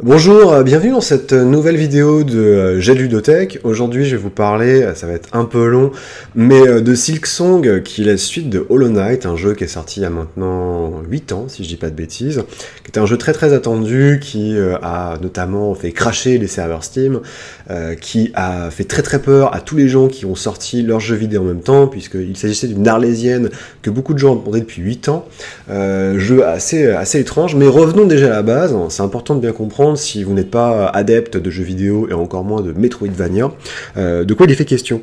Bonjour, bienvenue dans cette nouvelle vidéo de Jet Ludothèque. Aujourd'hui, je vais vous parler, ça va être un peu long, mais de Silksong, qui est la suite de Hollow Knight, un jeu qui est sorti il y a maintenant 8 ans, si je dis pas de bêtises, qui est un jeu très attendu, qui a notamment fait crasher les serveurs Steam, qui a fait très peur à tous les gens qui ont sorti leurs jeux vidéo en même temps, puisqu'il s'agissait d'une arlésienne que beaucoup de gens attendaient depuis 8 ans. Jeu assez étrange, mais revenons déjà à la base, c'est important de bien comprendre si vous n'êtes pas adepte de jeux vidéo et encore moins de Metroidvania, de quoi il est fait question.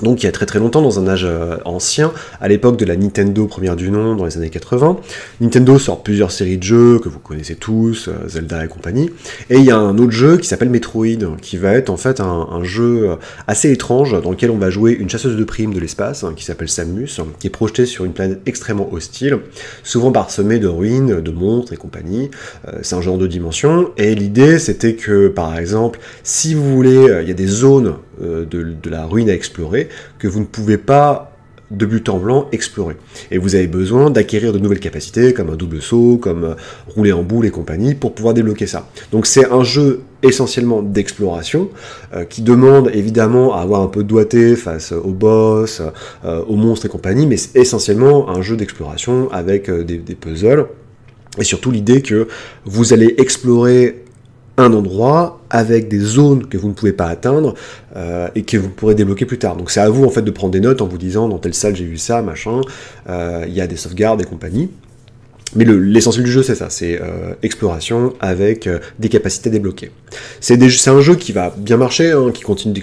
Donc il y a très longtemps, dans un âge ancien, à l'époque de la Nintendo première du nom, dans les années 80, Nintendo sort plusieurs séries de jeux que vous connaissez tous, Zelda et compagnie, et il y a un autre jeu qui s'appelle Metroid, qui va être en fait un jeu assez étrange, dans lequel on va jouer une chasseuse de primes de l'espace, qui s'appelle Samus, qui est projetée sur une planète extrêmement hostile, souvent parsemée de ruines, de monstres et compagnie. C'est un jeu en 2 dimensions, et l'idée c'était que, par exemple, si vous voulez, il y a des zones de la ruine à explorer, que vous ne pouvez pas, de but en blanc, explorer. Et vous avez besoin d'acquérir de nouvelles capacités, comme un double saut, comme rouler en boule et compagnie, pour pouvoir débloquer ça. Donc c'est un jeu essentiellement d'exploration, qui demande évidemment à avoir un peu de doigté face aux boss, aux monstres et compagnie, mais c'est essentiellement un jeu d'exploration avec des puzzles, et surtout l'idée que vous allez explorer un endroit avec des zones que vous ne pouvez pas atteindre et que vous pourrez débloquer plus tard. Donc c'est à vous en fait de prendre des notes en vous disant dans telle salle j'ai vu ça, machin, il y a des sauvegardes et compagnie. Mais l'essentiel du jeu, c'est ça, c'est exploration avec des capacités débloquées. C'est un jeu qui va bien marcher, hein, qui continue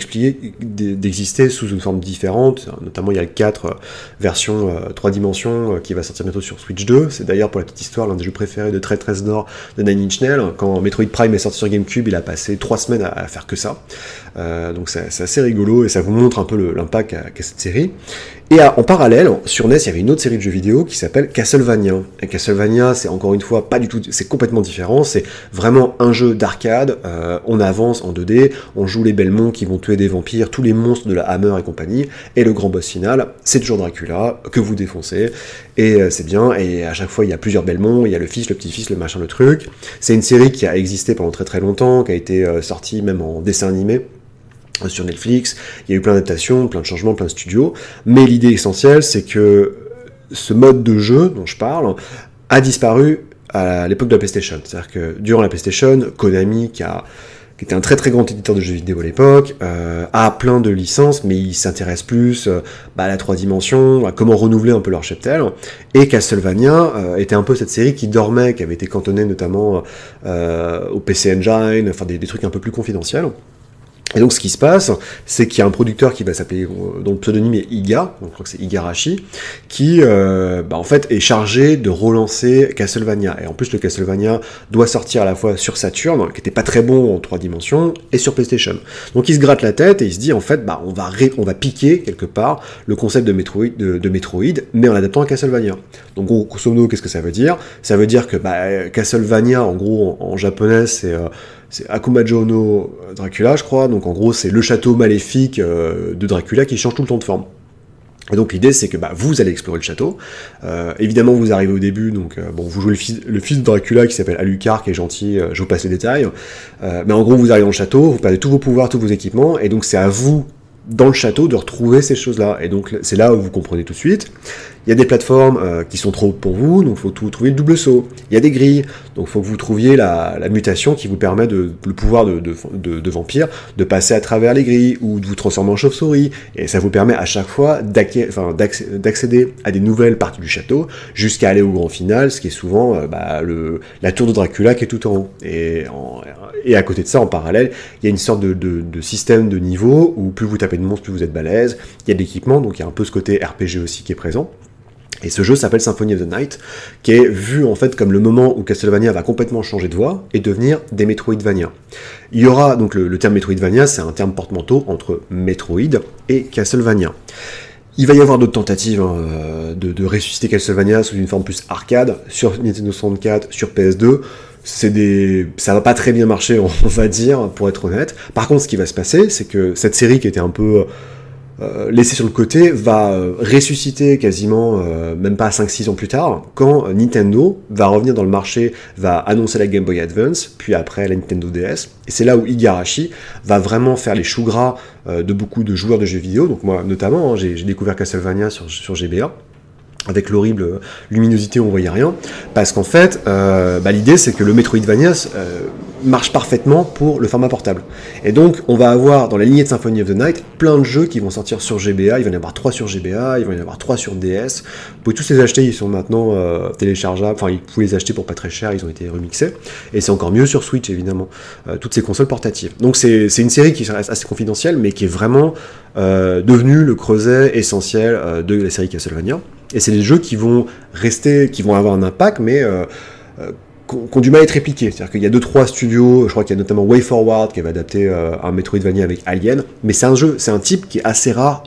d'exister sous une forme différente, notamment il y a le 4 version 3 dimensions qui va sortir bientôt sur Switch 2, c'est d'ailleurs pour la petite histoire l'un des jeux préférés de Trey Reznor de Nine Inch Nails. Quand Metroid Prime est sorti sur GameCube, il a passé 3 semaines à faire que ça, donc c'est assez rigolo et ça vous montre un peu l'impact qu'a cette série. Et en parallèle, sur NES, il y avait une autre série de jeux vidéo qui s'appelle Castlevania. Et Castlevania, c'est encore une fois pas du tout, c'est complètement différent, c'est vraiment un jeu d'arcade, on avance en 2D, on joue les Belmont qui vont tuer des vampires, tous les monstres de la Hammer et compagnie, et le grand boss final, c'est toujours Dracula, que vous défoncez, et c'est bien, et à chaque fois il y a plusieurs Belmont, il y a le fils, le petit-fils, le machin, le truc. C'est une série qui a existé pendant très longtemps, qui a été sortie même en dessin animé, sur Netflix, il y a eu plein d'adaptations, plein de changements, plein de studios, mais l'idée essentielle, c'est que ce mode de jeu dont je parle a disparu à l'époque de la PlayStation. C'est-à-dire que durant la PlayStation, Konami, qui était un très grand éditeur de jeux vidéo à l'époque, a plein de licences, mais il s'intéresse plus à la 3 dimensions, à comment renouveler un peu leur cheptel, et Castlevania était un peu cette série qui dormait, qui avait été cantonnée notamment au PC Engine, enfin des trucs un peu plus confidentiels. Et donc ce qui se passe, c'est qu'il y a un producteur qui va s'appeler, dont le pseudonyme est Iga, donc je crois que c'est Igarashi, qui en fait est chargé de relancer Castlevania. Et en plus le Castlevania doit sortir à la fois sur Saturn, qui était pas très bon en 3 dimensions, et sur PlayStation. Donc il se gratte la tête et il se dit en fait on va piquer quelque part le concept de Metroid, mais en l'adaptant à Castlevania. Donc grosso modo, qu'est-ce que ça veut dire? Ça veut dire que Castlevania, en gros en japonais, c'est Akumajo no Dracula, je crois, donc en gros c'est le château maléfique de Dracula qui change tout le temps de forme. Et donc l'idée c'est que vous allez explorer le château, évidemment vous arrivez au début, donc vous jouez le fils de Dracula qui s'appelle Alucard, qui est gentil, je vous passe les détails, mais en gros vous arrivez dans le château, vous perdez tous vos pouvoirs, tous vos équipements, et donc c'est à vous, dans le château, de retrouver ces choses-là, et donc c'est là où vous comprenez tout de suite. Il y a des plateformes qui sont trop hautes pour vous, donc il faut trouver le double saut. Il y a des grilles, donc il faut que vous trouviez la mutation qui vous permet le pouvoir de vampire de passer à travers les grilles, ou de vous transformer en chauve-souris, et ça vous permet à chaque fois d'accéder à des nouvelles parties du château, jusqu'à aller au grand final, ce qui est souvent la tour de Dracula qui est tout en haut. Et à côté de ça, en parallèle, il y a une sorte de système de niveau, où plus vous tapez de monstres, plus vous êtes balèze, il y a de l'équipement, donc il y a un peu ce côté RPG aussi qui est présent. Et ce jeu s'appelle Symphony of the Night, qui est vu en fait comme le moment où Castlevania va complètement changer de voie et devenir des Metroidvania. Il y aura donc le terme Metroidvania, c'est un terme porte-manteau entre Metroid et Castlevania. Il va y avoir d'autres tentatives de ressusciter Castlevania sous une forme plus arcade, sur Nintendo 64, sur PS2, ça va pas très bien marcher, on va dire, pour être honnête. Par contre, ce qui va se passer, c'est que cette série qui était un peu laissé sur le côté, va ressusciter quasiment, même pas 5-6 ans plus tard, quand Nintendo va revenir dans le marché, va annoncer la Game Boy Advance, puis après la Nintendo DS, et c'est là où Igarashi va vraiment faire les choux gras de beaucoup de joueurs de jeux vidéo, donc moi notamment, hein, j'ai découvert Castlevania sur GBA, avec l'horrible luminosité, on voyait rien, parce qu'en fait, l'idée c'est que le Metroidvania marche parfaitement pour le format portable. Et donc, on va avoir, dans la lignée de Symphony of the Night, plein de jeux qui vont sortir sur GBA, il va y en avoir 3 sur GBA, il va y en avoir 3 sur DS, vous pouvez tous les acheter, ils sont maintenant téléchargeables, enfin, vous pouvez les acheter pour pas très cher, ils ont été remixés, et c'est encore mieux sur Switch, évidemment, toutes ces consoles portatives. Donc, c'est une série qui reste assez confidentielle, mais qui est vraiment devenue le creuset essentiel de la série Castlevania. Et c'est des jeux qui vont rester, qui vont avoir un impact, mais qui ont du mal à être répliqués. C'est-à-dire qu'il y a 2-3 studios, je crois qu'il y a notamment WayForward qui va adapter un Metroidvania avec Alien, mais c'est un type qui est assez rare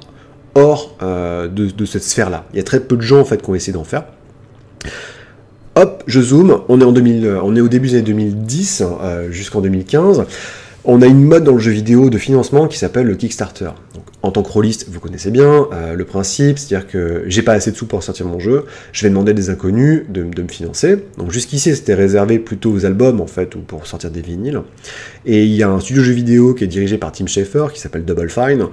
hors de cette sphère-là. Il y a très peu de gens en fait qui ont essayé d'en faire. Hop, je zoome, on est au début des années 2010 jusqu'en 2015. On a une mode dans le jeu vidéo de financement qui s'appelle le Kickstarter. Donc, en tant que rôliste, vous connaissez bien le principe, c'est-à-dire que j'ai pas assez de sous pour sortir mon jeu, je vais demander à des inconnus de me financer. Donc jusqu'ici, c'était réservé plutôt aux albums, en fait, ou pour sortir des vinyles. Et il y a un studio de jeux vidéo qui est dirigé par Tim Schafer, qui s'appelle Double Fine,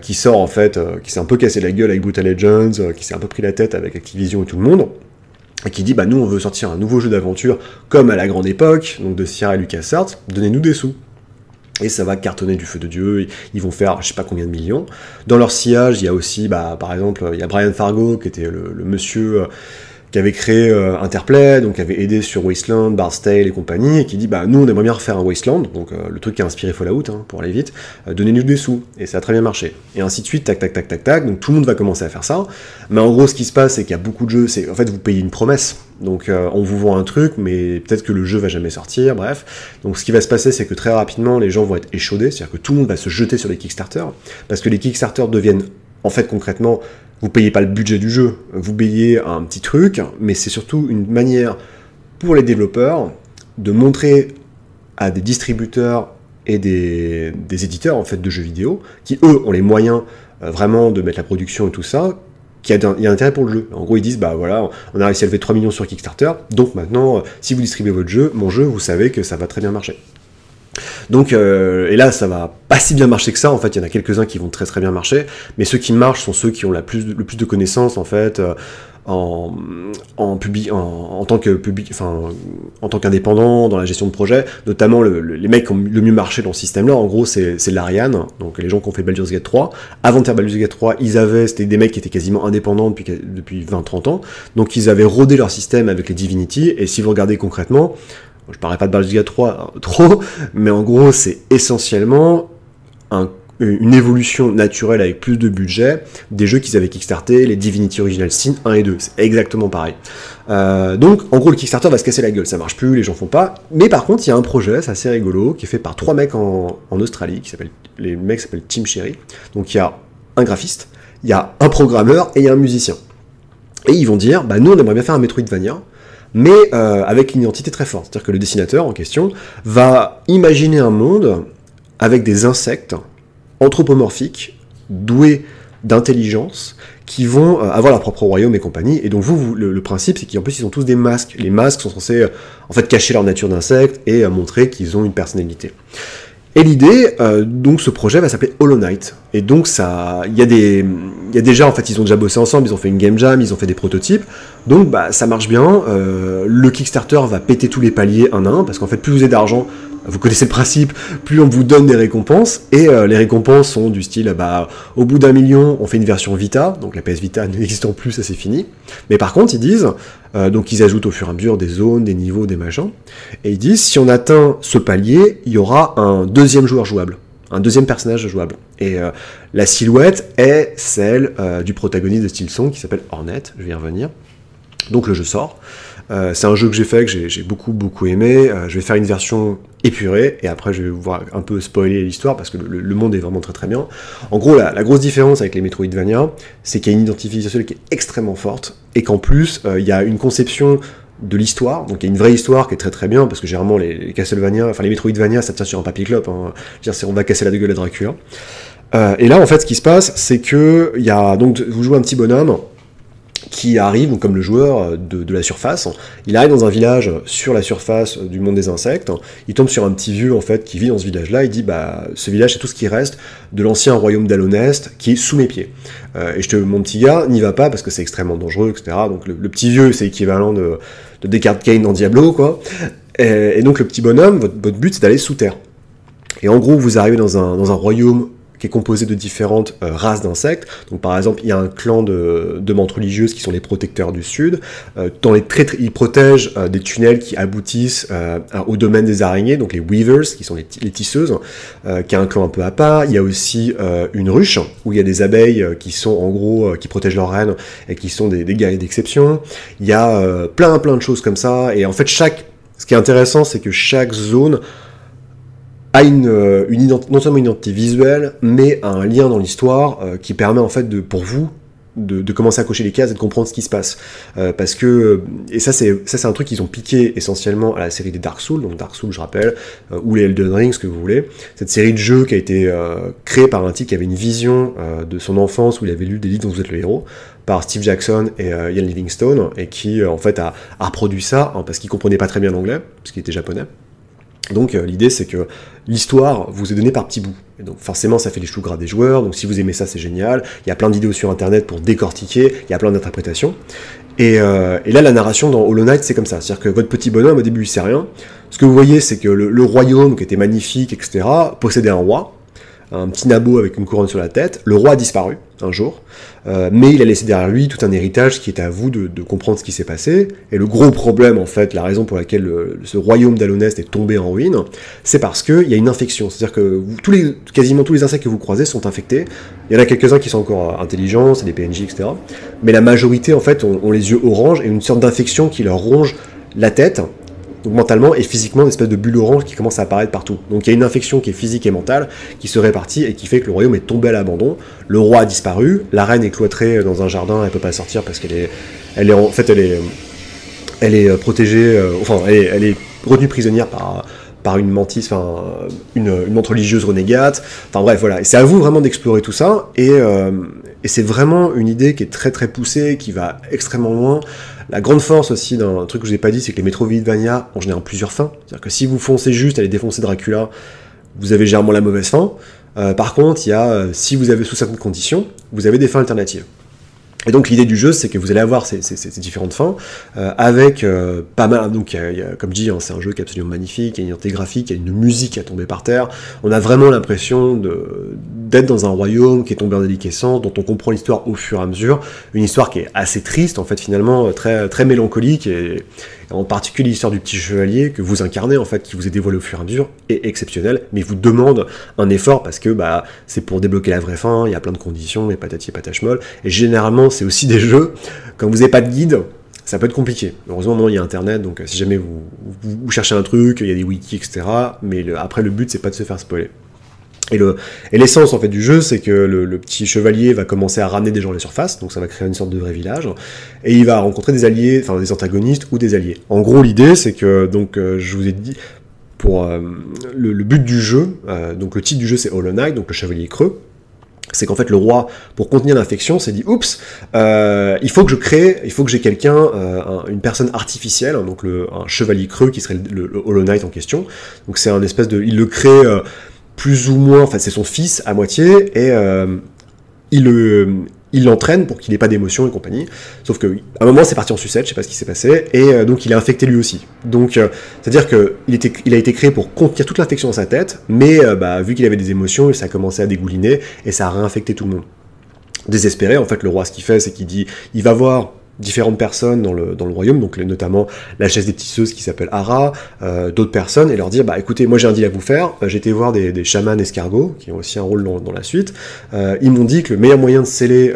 qui sort, en fait, qui s'est un peu cassé la gueule avec Brutal Legends, qui s'est un peu pris la tête avec Activision et tout le monde, et qui dit, bah nous, on veut sortir un nouveau jeu d'aventure, comme à la grande époque, donc de Sierra et LucasArts, donnez-nous des sous. Et ça va cartonner du feu de Dieu, ils vont faire je sais pas combien de millions. Dans leur sillage, il y a aussi, par exemple, il y a Brian Fargo, qui était le monsieur qui avait créé Interplay, donc qui avait aidé sur Wasteland, Bard's Tale et compagnie, et qui dit, nous on aimerait bien refaire un Wasteland, donc le truc qui a inspiré Fallout, hein, pour aller vite, donnez-nous des sous, et ça a très bien marché. Et ainsi de suite, tac, tac, tac, tac, tac, donc tout le monde va commencer à faire ça, mais en gros, ce qui se passe, c'est qu'il y a beaucoup de jeux, en fait, vous payez une promesse, donc on vous vend un truc, mais peut-être que le jeu va jamais sortir, bref. Donc ce qui va se passer, c'est que très rapidement, les gens vont être échaudés, c'est-à-dire que tout le monde va se jeter sur les Kickstarter, parce que les Kickstarter deviennent, en fait, concrètement, vous payez pas le budget du jeu, vous payez un petit truc, mais c'est surtout une manière pour les développeurs de montrer à des distributeurs et des éditeurs en fait de jeux vidéo, qui eux ont les moyens vraiment de mettre la production et tout ça, qu'il y a intérêt pour le jeu. En gros, ils disent, voilà, on a réussi à lever 3 millions sur Kickstarter, donc maintenant, si vous distribuez votre jeu, mon jeu, vous savez que ça va très bien marcher. Donc, et là, ça va pas si bien marcher que ça, en fait, il y en a quelques-uns qui vont très très bien marcher, mais ceux qui marchent sont ceux qui ont le plus de connaissances, en fait, en tant qu'indépendant dans la gestion de projet, notamment les mecs qui ont le mieux marché dans ce système-là, en gros, c'est l'Ariane, donc les gens qui ont fait Baldur's Gate 3. Avant de faire Baldur's Gate 3, c'était des mecs qui étaient quasiment indépendants depuis 20-30 ans, donc ils avaient rodé leur système avec les Divinity, et si vous regardez concrètement, je parlerai pas de Baldur's Gate 3 trop, mais en gros, c'est essentiellement une évolution naturelle avec plus de budget des jeux qu'ils avaient kickstarté, les Divinity Original Sin 1 et 2, c'est exactement pareil. Donc, en gros, le Kickstarter va se casser la gueule, ça marche plus, les gens font pas, mais par contre, il y a un projet, c'est assez rigolo, qui est fait par 3 mecs en Australie, les mecs s'appellent Team Cherry, donc il y a un graphiste, il y a un programmeur et il y a un musicien. Et ils vont dire, nous on aimerait bien faire un Metroidvania, mais avec une identité très forte. C'est-à-dire que le dessinateur en question va imaginer un monde avec des insectes anthropomorphiques, doués d'intelligence, qui vont avoir leur propre royaume et compagnie. Et donc le principe, c'est qu'en plus ils ont tous des masques. Les masques sont censés en fait cacher leur nature d'insectes et montrer qu'ils ont une personnalité. Et l'idée, donc ce projet va s'appeler Hollow Knight. Et donc il y a déjà, en fait, ils ont déjà bossé ensemble, ils ont fait une game jam, ils ont fait des prototypes. Donc ça marche bien. Le Kickstarter va péter tous les paliers un à un, parce qu'en fait, plus vous avez d'argent, vous connaissez le principe, plus on vous donne des récompenses, et les récompenses sont du style, au bout d'1 million, on fait une version Vita, donc la PS Vita n'existant plus, ça c'est fini. Mais par contre, ils disent, donc ils ajoutent au fur et à mesure des zones, des niveaux, des machins, et ils disent, si on atteint ce palier, il y aura un deuxième joueur jouable, un deuxième personnage jouable. Et la silhouette est celle du protagoniste de Silksong, qui s'appelle Hornet, je vais y revenir. Donc le jeu sort. C'est un jeu que j'ai fait, que j'ai beaucoup aimé. Je vais faire une version épurée, et après je vais vous voir un peu spoiler l'histoire, parce que le monde est vraiment très très bien. En gros, la grosse différence avec les Metroidvania, c'est qu'il y a une identité visuelle qui est extrêmement forte, et qu'en plus, il y a une conception de l'histoire, donc il y a une vraie histoire qui est très très bien, parce que généralement les Castlevania, enfin les Metroidvania, ça tient sur un papier clope, hein. Je veux dire, on va casser la gueule à Dracula. Et là, en fait, ce qui se passe, c'est que donc vous jouez un petit bonhomme qui arrive, donc comme le joueur de la surface, il arrive dans un village sur la surface du monde des insectes, il tombe sur un petit vieux en fait qui vit dans ce village-là, il dit bah ce village c'est tout ce qui reste de l'ancien royaume d'Alonest qui est sous mes pieds. Mon petit gars n'y va pas parce que c'est extrêmement dangereux, etc. Donc le petit vieux c'est l'équivalent de Deckard Cain dans Diablo, quoi. Et donc le petit bonhomme, votre but c'est d'aller sous terre. Et en gros vous arrivez dans un royaume qui est composé de différentes races d'insectes. Donc par exemple, il y a un clan de menthes religieuses qui sont les protecteurs du Sud. Ils protègent des tunnels qui aboutissent au domaine des araignées, donc les Weavers, qui sont les tisseuses, qui est un clan un peu à part. Il y a aussi une ruche, où il y a des abeilles qui sont en gros, qui protègent leurs reines, et qui sont des guerriers d'exception. Il y a plein de choses comme ça, et en fait ce qui est intéressant, c'est que chaque zone a non seulement une identité visuelle, mais un lien dans l'histoire qui permet en fait pour vous de commencer à cocher les cases et de comprendre ce qui se passe. Parce que, et ça c'est un truc qu'ils ont piqué essentiellement à la série des Dark Souls, donc Dark Souls je rappelle, ou les Elden Ring, ce que vous voulez, cette série de jeux qui a été créée par un type qui avait une vision de son enfance où il avait lu des livres dont vous êtes le héros, par Steve Jackson et Ian Livingstone, et qui en fait a reproduit ça, parce qu'il comprenait pas très bien l'anglais, parce qu'il était japonais. Donc l'idée c'est que l'histoire vous est donnée par petits bouts. Et donc forcément ça fait les choux gras des joueurs, donc si vous aimez ça c'est génial, il y a plein d'idées sur internet pour décortiquer, il y a plein d'interprétations. Et là la narration dans Hollow Knight c'est comme ça, c'est-à-dire que votre petit bonhomme au début il sait rien, ce que vous voyez c'est que le royaume qui était magnifique, etc., possédait un roi, un petit nabot avec une couronne sur la tête. Le roi a disparu un jour, mais il a laissé derrière lui tout un héritage qui est à vous de comprendre ce qui s'est passé. Et le gros problème, en fait, la raison pour laquelle ce royaume d'Alonest est tombé en ruine, c'est parce qu'il y a une infection. C'est-à-dire que quasiment tous les insectes que vous croisez sont infectés. Il y en a quelques-uns qui sont encore intelligents, c'est des PNJ, etc. Mais la majorité, en fait, ont les yeux orange et une sorte d'infection qui leur ronge la tête. Donc mentalement et physiquement, une espèce de bulle orange qui commence à apparaître partout. Donc il y a une infection qui est physique et mentale, qui se répartit et qui fait que le royaume est tombé à l'abandon. Le roi a disparu, la reine est cloîtrée dans un jardin, elle peut pas sortir parce qu'elle est protégée, elle est retenue prisonnière par une mentisse, une menthe religieuse renégate. Enfin bref, voilà. Et c'est à vous vraiment d'explorer tout ça. Et c'est vraiment une idée qui est très très poussée, qui va extrêmement loin. La grande force aussi d'un truc que je n'ai pas dit, c'est que les Metroidvania en général plusieurs fins. C'est-à-dire que si vous foncez juste à aller défoncer Dracula, vous avez généralement la mauvaise fin. Par contre, si vous avez sous certaines conditions, vous avez des fins alternatives. Et donc l'idée du jeu, c'est que vous allez avoir ces différentes fins, avec pas mal, donc comme je dis, c'est un jeu qui est absolument magnifique, il y a une identité graphique, il y a une musique qui a tombé par terre, on a vraiment l'impression d'être dans un royaume qui est tombé en déliquescence, dont on comprend l'histoire au fur et à mesure, une histoire qui est assez triste, en fait, finalement, très, très mélancolique, et en particulier l'histoire du petit chevalier que vous incarnez, en fait, qui vous est dévoilé au fur et à mesure, est exceptionnelle, mais vous demande un effort, parce que c'est pour débloquer la vraie fin, il y a plein de conditions, et patati et patache-molle, et généralement, c'est aussi des jeux, quand vous n'avez pas de guide, ça peut être compliqué. Heureusement, maintenant, il y a Internet, donc si jamais vous cherchez un truc, il y a des wikis, etc., mais après, le but, c'est pas de se faire spoiler. Et l'essence en fait du jeu, c'est que le petit chevalier va commencer à ramener des gens à la surface, donc ça va créer une sorte de vrai village, et il va rencontrer des alliés, enfin des antagonistes ou des alliés. En gros, l'idée, c'est que, donc, je vous ai dit, pour le but du jeu, donc le titre du jeu c'est Hollow Knight, donc le chevalier creux, c'est qu'en fait le roi, pour contenir l'infection, s'est dit oups, il faut que j'ai quelqu'un, une personne artificielle, donc un chevalier creux qui serait le Hollow Knight en question. Donc c'est un espèce de, il le crée plus ou moins, enfin c'est son fils à moitié, et il l'entraîne pour qu'il n'ait pas d'émotion et compagnie. Sauf qu'à un moment c'est parti en sucette, je sais pas ce qui s'est passé, et donc il est infecté lui aussi. Donc c'est-à-dire qu'il a été créé pour contenir toute l'infection dans sa tête, mais vu qu'il avait des émotions, ça a commencé à dégouliner, et ça a réinfecté tout le monde. Désespéré, en fait, le roi, ce qu'il fait, c'est qu'il dit, il va voir différentes personnes dans le royaume, donc notamment la chaise des tisseuses qui s'appelle Hara, d'autres personnes, et leur dire, écoutez, moi j'ai un deal à vous faire, j'ai été voir des chamans escargots, qui ont aussi un rôle dans la suite, ils m'ont dit que le meilleur moyen de sceller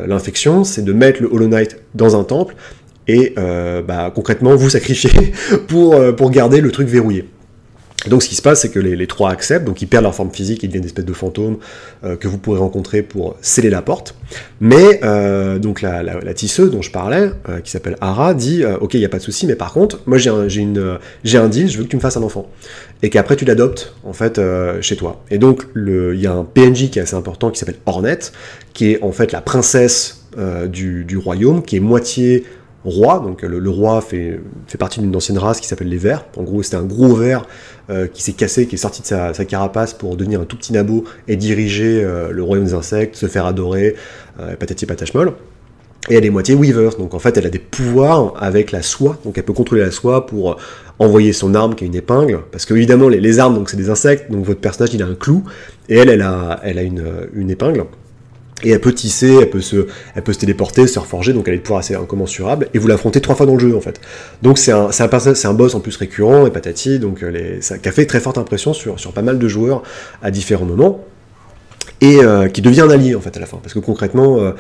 l'infection, c'est de mettre le Hollow Knight dans un temple, et concrètement vous sacrifier pour garder le truc verrouillé. Donc ce qui se passe, c'est que les trois acceptent, donc ils perdent leur forme physique, ils deviennent des espèces de fantômes que vous pourrez rencontrer pour sceller la porte. Mais donc la tisseuse dont je parlais, qui s'appelle Hara, dit ok, il n'y a pas de souci, mais par contre, moi j'ai un deal, je veux que tu me fasses un enfant. Et qu'après tu l'adoptes en fait chez toi. Et donc il y a un PNJ qui est assez important qui s'appelle Hornet, qui est en fait la princesse du royaume, qui est moitié roi, donc le roi fait partie d'une ancienne race qui s'appelle les vers. En gros, c'était un gros ver qui s'est cassé, qui est sorti de sa carapace pour devenir un tout petit nabo et diriger le royaume des insectes, se faire adorer, patati patachmol. Et elle est moitié weaver, donc en fait elle a des pouvoirs avec la soie, donc elle peut contrôler la soie pour envoyer son arme qui est une épingle, parce que évidemment les armes donc c'est des insectes, donc votre personnage il a un clou, et elle a une épingle. Et elle peut tisser, elle peut se téléporter, se reforger, donc elle a des pouvoirs assez incommensurables, et vous l'affrontez 3 fois dans le jeu en fait. Donc c'est un boss en plus récurrent, et patati, donc ça qui a fait très forte impression sur pas mal de joueurs à différents moments, et qui devient un allié en fait à la fin, parce que concrètement,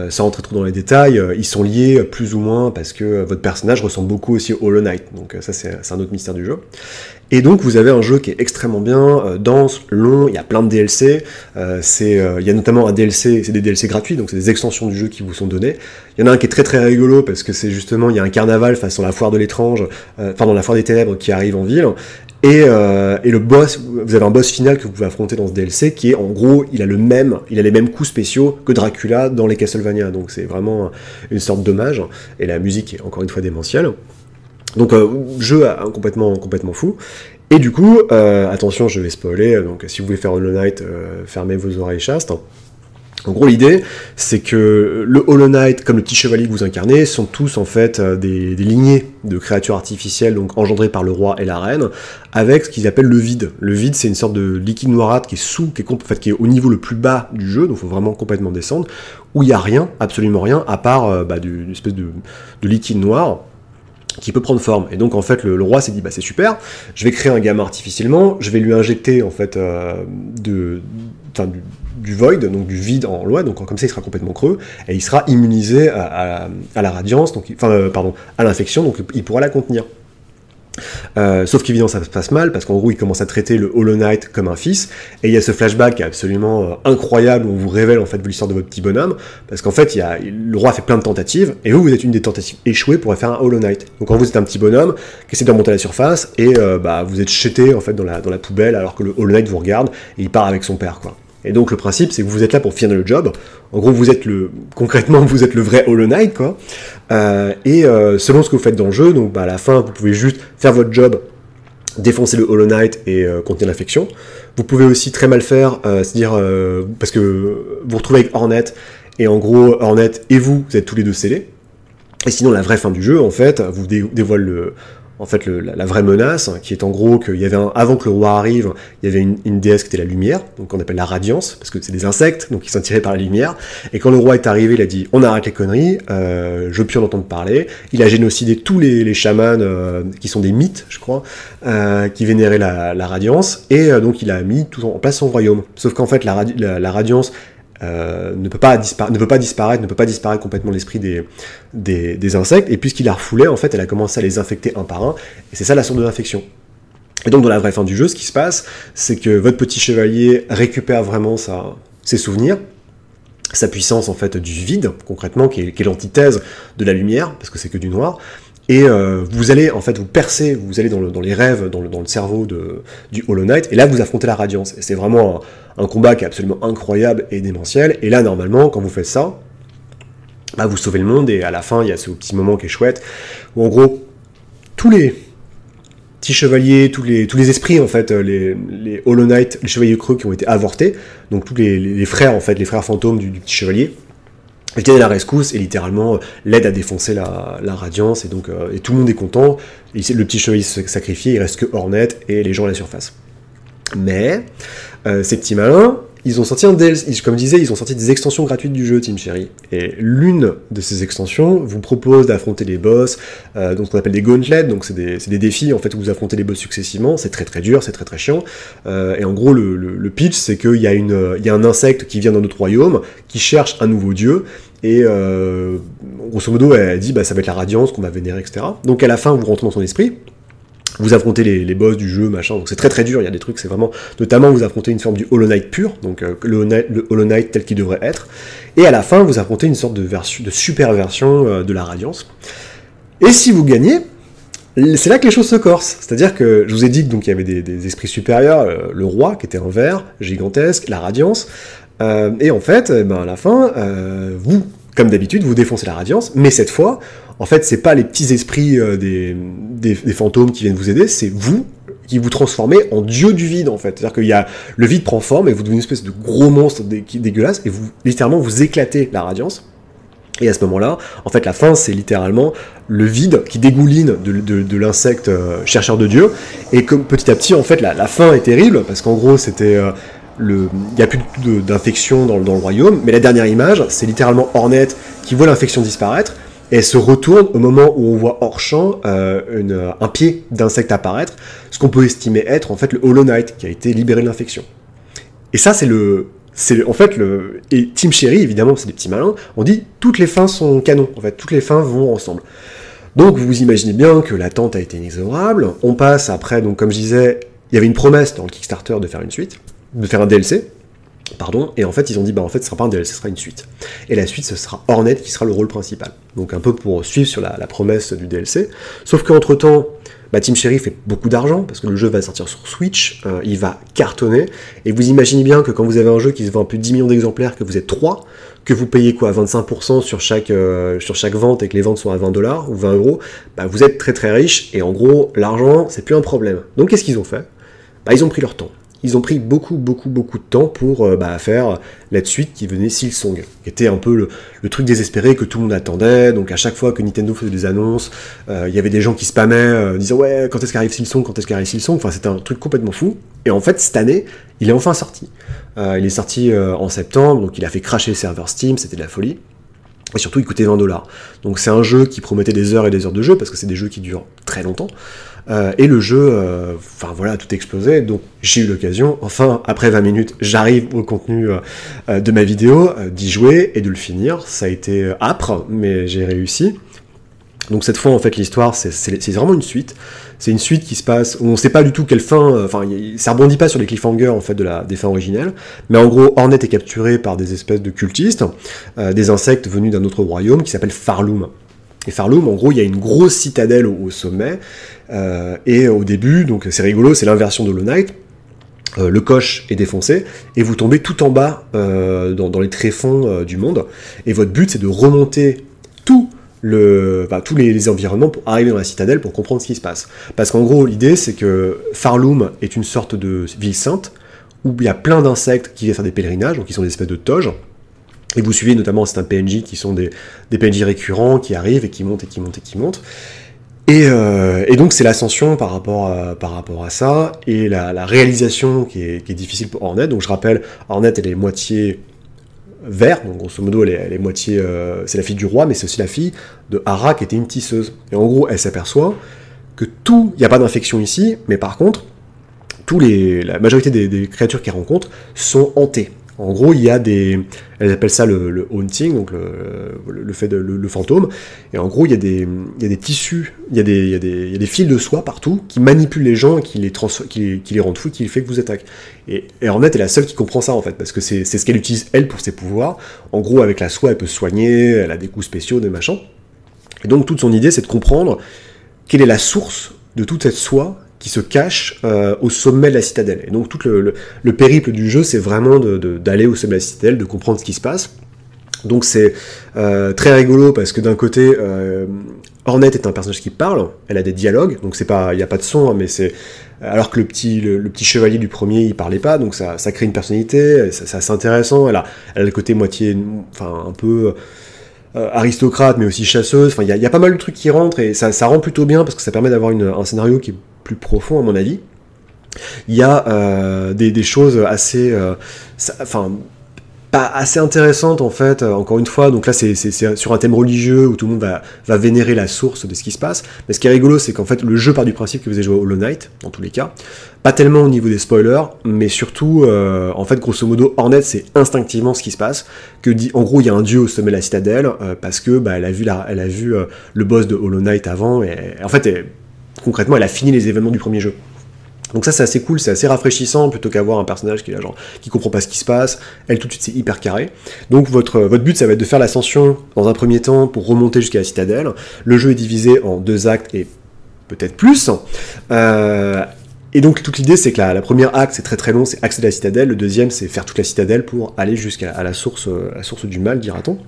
sans rentrer trop dans les détails, ils sont liés plus ou moins parce que votre personnage ressemble beaucoup aussi au Hollow Knight, donc ça c'est un autre mystère du jeu. Et donc vous avez un jeu qui est extrêmement bien, dense, long, il y a plein de DLC, il y a notamment un DLC, c'est des DLC gratuits, donc c'est des extensions du jeu qui vous sont données. Il y en a un qui est très très rigolo parce que c'est justement, il y a un carnaval façon la foire de l'étrange, la foire des ténèbres qui arrive en ville, et le boss, vous avez un boss final que vous pouvez affronter dans ce DLC qui est en gros, il a les mêmes coups spéciaux que Dracula dans les Castlevania, donc c'est vraiment une sorte d'hommage, et la musique est encore une fois démentielle. Donc jeu complètement fou. Et du coup, attention, je vais spoiler, donc si vous voulez faire Hollow Knight, fermez vos oreilles chastes. En gros, l'idée, c'est que le Hollow Knight, comme le petit chevalier que vous incarnez, sont tous en fait des lignées de créatures artificielles, donc engendrées par le roi et la reine, avec ce qu'ils appellent le vide. Le vide, c'est une sorte de liquide noirâtre qui est au niveau le plus bas du jeu, donc il faut vraiment complètement descendre, où il n'y a rien, absolument rien, à part d'une espèce de liquide noir, qui peut prendre forme. Et donc en fait le roi s'est dit c'est super, je vais créer un gamin artificiellement, je vais lui injecter en fait du void, donc du vide en loi, donc comme ça il sera complètement creux, et il sera immunisé à la radiance, à l'infection, donc il pourra la contenir. Sauf qu'évidemment ça se passe mal, parce qu'en gros il commence à traiter le Hollow Knight comme un fils, et il y a ce flashback qui est absolument incroyable, où on vous révèle en fait l'histoire de votre petit bonhomme, parce qu'en fait le roi fait plein de tentatives, et vous êtes une des tentatives échouées pour faire un Hollow Knight. Donc en vous êtes un petit bonhomme qui essaie de remonter à la surface, et vous êtes jeté en fait dans la poubelle, alors que le Hollow Knight vous regarde, et il part avec son père, quoi. Et donc le principe, c'est que vous êtes là pour finir le job. En gros, concrètement, vous êtes le vrai Hollow Knight, quoi. Selon ce que vous faites dans le jeu, donc à la fin, vous pouvez juste faire votre job, défoncer le Hollow Knight et contenir l'infection. Vous pouvez aussi très mal faire, c'est-à-dire parce que vous vous retrouvez avec Hornet, et en gros, Hornet et vous êtes tous les deux scellés. Et sinon, la vraie fin du jeu, en fait, vous dévoile la vraie menace, qui est en gros qu'il y avait avant que le roi arrive, il y avait une déesse qui était la lumière, donc qu'on appelle la radiance, parce que c'est des insectes, donc ils sont tirés par la lumière, et quand le roi est arrivé, il a dit « on arrête les conneries, je veux plus en entendre parler », il a génocidé tous les chamans, qui sont des mythes, je crois, qui vénéraient la radiance, et donc il a mis tout en place son royaume. Sauf qu'en fait, la radiance ne peut pas disparaître complètement l'esprit des insectes, et puisqu'il a refoulé, en fait, elle a commencé à les infecter un par un, et c'est ça la source de l'infection. Et donc dans la vraie fin du jeu, ce qui se passe, c'est que votre petit chevalier récupère vraiment ses souvenirs, sa puissance en fait du vide, concrètement, qui est l'antithèse de la lumière, parce que c'est que du noir, et vous allez en fait vous percer, vous allez dans les rêves, dans le cerveau du Hollow Knight, et là vous affrontez la radiance, et c'est vraiment un combat qui est absolument incroyable et démentiel, et là normalement quand vous faites ça, vous sauvez le monde, et à la fin il y a ce petit moment qui est chouette, où en gros tous les petits chevaliers, tous les esprits en fait, les Hollow Knight, les chevaliers creux qui ont été avortés, donc tous les frères en fait, les frères fantômes du petit chevalier, viennent à la rescousse et littéralement l'aide à défoncer la radiance, et donc et tout le monde est content, et le petit chevalier se sacrifie, il reste que Hornet et les gens à la surface. Mais ces petits malins, ils ont sorti comme je disais, ils ont sorti des extensions gratuites du jeu Team Cherry, et l'une de ces extensions vous propose d'affronter les boss, donc ce qu'on appelle des gauntlets, donc c'est des défis en fait où vous affrontez les boss successivement, c'est très très dur, c'est très très chiant, et en gros le pitch c'est qu'il y a un insecte qui vient dans notre royaume, qui cherche un nouveau dieu, et grosso modo elle dit ça va être la radiance qu'on va vénérer, etc. Donc à la fin vous rentrez dans son esprit, Vous affrontez les boss du jeu, machin, donc c'est très très dur, il y a des trucs, c'est vraiment... Notamment, vous affrontez une forme du Hollow Knight pur, donc le Hollow Knight tel qu'il devrait être, et à la fin, vous affrontez une sorte de super version de la Radiance. Et si vous gagnez, c'est là que les choses se corsent, c'est-à-dire que je vous ai dit que donc il y avait des esprits supérieurs, le roi qui était un ver gigantesque, la Radiance, et en fait, à la fin, vous, comme d'habitude, vous défoncez la Radiance, mais cette fois, en fait, c'est pas les petits esprits des fantômes qui viennent vous aider, c'est vous qui vous transformez en dieu du vide, en fait. C'est-à-dire que le vide prend forme et vous devenez une espèce de gros monstre dégueulasse et vous, littéralement, vous éclatez la Radiance. Et à ce moment-là, en fait, la fin, c'est littéralement le vide qui dégouline de l'insecte chercheur de Dieu. Et comme petit à petit, en fait, la fin est terrible, parce qu'en gros, c'était... il n'y a plus d'infection dans le royaume, mais la dernière image, c'est littéralement Hornet qui voit l'infection disparaître, et elle se retourne au moment où on voit hors champ un pied d'insecte apparaître, ce qu'on peut estimer être en fait le Hollow Knight qui a été libéré de l'infection. Et ça, et Team Cherry, évidemment, c'est des petits malins, on dit toutes les fins sont canon, en fait, toutes les fins vont ensemble. Donc vous imaginez bien que l'attente a été inexorable, on passe après, donc comme je disais, il y avait une promesse dans le Kickstarter de faire une suite, de faire un DLC, pardon, et en fait ils ont dit en fait ce sera pas un DLC, ce sera une suite. Et la suite ce sera Hornet qui sera le rôle principal. Donc un peu pour suivre sur la promesse du DLC. Sauf qu'entre temps, Team Cherry fait beaucoup d'argent, parce que le jeu va sortir sur Switch, il va cartonner, et vous imaginez bien que quand vous avez un jeu qui se vend plus de 10 millions d'exemplaires, que vous êtes 3, que vous payez 25% sur chaque vente et que les ventes sont à 20$ ou 20 euros, vous êtes très très riche, et en gros, l'argent, c'est plus un problème. Donc qu'est-ce qu'ils ont fait ? Ils ont pris leur temps. Ils ont pris beaucoup de temps pour faire la suite qui venait Silksong, qui était un peu le truc désespéré que tout le monde attendait. Donc à chaque fois que Nintendo faisait des annonces, il y avait des gens qui spammaient, disant ouais, quand est-ce qu'arrive Silksong, enfin c'était un truc complètement fou. Et en fait cette année, il est enfin sorti. Il est sorti en septembre, donc il a fait cracher le serveur Steam, c'était de la folie. Et surtout, il coûtait 20$. Donc c'est un jeu qui promettait des heures et des heures de jeu, parce que c'est des jeux qui durent très longtemps. Et le jeu, tout explosait. Donc j'ai eu l'occasion, enfin, après 20 minutes, j'arrive au contenu de ma vidéo, d'y jouer et de le finir. Ça a été âpre, mais j'ai réussi. Donc cette fois, en fait, l'histoire, c'est vraiment une suite. C'est une suite qui se passe où on ne sait pas du tout quelle fin. Ça rebondit pas sur les cliffhangers en fait des fins originelles. Mais en gros, Hornet est capturé par des espèces de cultistes, des insectes venus d'un autre royaume qui s'appelle Farloom. Et Farloom, en gros, il y a une grosse citadelle au sommet. Et au début, donc c'est rigolo, c'est l'inversion de Hollow Knight. Le coche est défoncé, et vous tombez tout en bas dans les tréfonds du monde. Et votre but, c'est de remonter tous les environnements pour arriver dans la citadelle pour comprendre ce qui se passe. Parce qu'en gros, l'idée, c'est que Farloom est une sorte de ville sainte, où il y a plein d'insectes qui viennent faire des pèlerinages, donc qui sont des espèces de toges, et vous suivez notamment certains PNJ qui sont des PNJ récurrents, qui arrivent et qui montent et qui montent et qui montent. Et donc c'est l'ascension par rapport à ça, et la réalisation qui est difficile pour Hornet. Donc je rappelle, Hornet elle est moitié vert, donc grosso modo elle est moitié, c'est la fille du roi, mais c'est aussi la fille de Hara qui était une tisseuse. Et en gros elle s'aperçoit que il n'y a pas d'infection ici, mais par contre, la majorité des créatures qu'elle rencontre sont hantées. En gros, il y a elles appellent ça le haunting, donc le fantôme, et en gros, il y a des tissus, il y a des fils de soie partout qui manipulent les gens et qui les rendent fous, qui fait que vous attaquent. Et Hornet est la seule qui comprend ça, en fait, parce que c'est ce qu'elle utilise, elle, pour ses pouvoirs. En gros, avec la soie, elle peut se soigner, elle a des coups spéciaux, des machins. Et donc, toute son idée, c'est de comprendre quelle est la source de toute cette soie qui se cache au sommet de la citadelle. Et donc tout le périple du jeu, c'est vraiment d'aller au sommet de la citadelle, de comprendre ce qui se passe. Donc c'est très rigolo, parce que d'un côté, Hornet est un personnage qui parle, elle a des dialogues, donc il n'y a pas de son, hein, mais c'est... Alors que le petit chevalier du premier, il parlait pas, donc ça crée une personnalité, c'est assez intéressant, elle a le côté moitié, un peu... aristocrate, mais aussi chasseuse, il y a pas mal de trucs qui rentrent, et ça rend plutôt bien, parce que ça permet d'avoir un scénario qui est plus profond, à mon avis. Il y a des choses assez... pas assez intéressantes, en fait, encore une fois. Donc là, c'est sur un thème religieux, où tout le monde va vénérer la source de ce qui se passe. Mais ce qui est rigolo, c'est qu'en fait, le jeu part du principe que vous avez joué à Hollow Knight, dans tous les cas. Pas tellement au niveau des spoilers, mais surtout, en fait, grosso modo, Hornet, c'est instinctivement ce qui se passe. En gros, il y a un dieu au sommet de la citadelle, parce que elle a vu le boss de Hollow Knight avant, et en fait, concrètement, elle a fini les événements du premier jeu. Donc ça c'est assez cool, c'est assez rafraîchissant, plutôt qu'avoir un personnage qui est là, genre, qui comprend pas ce qui se passe. Elle tout de suite c'est hyper carré. Donc votre but ça va être de faire l'ascension dans un premier temps pour remonter jusqu'à la citadelle. Le jeu est divisé en 2 actes et peut-être plus. Et donc toute l'idée c'est que la première acte c'est très très long, c'est accéder à la citadelle. Le deuxième c'est faire toute la citadelle pour aller jusqu'à la source du mal, dira-t-on.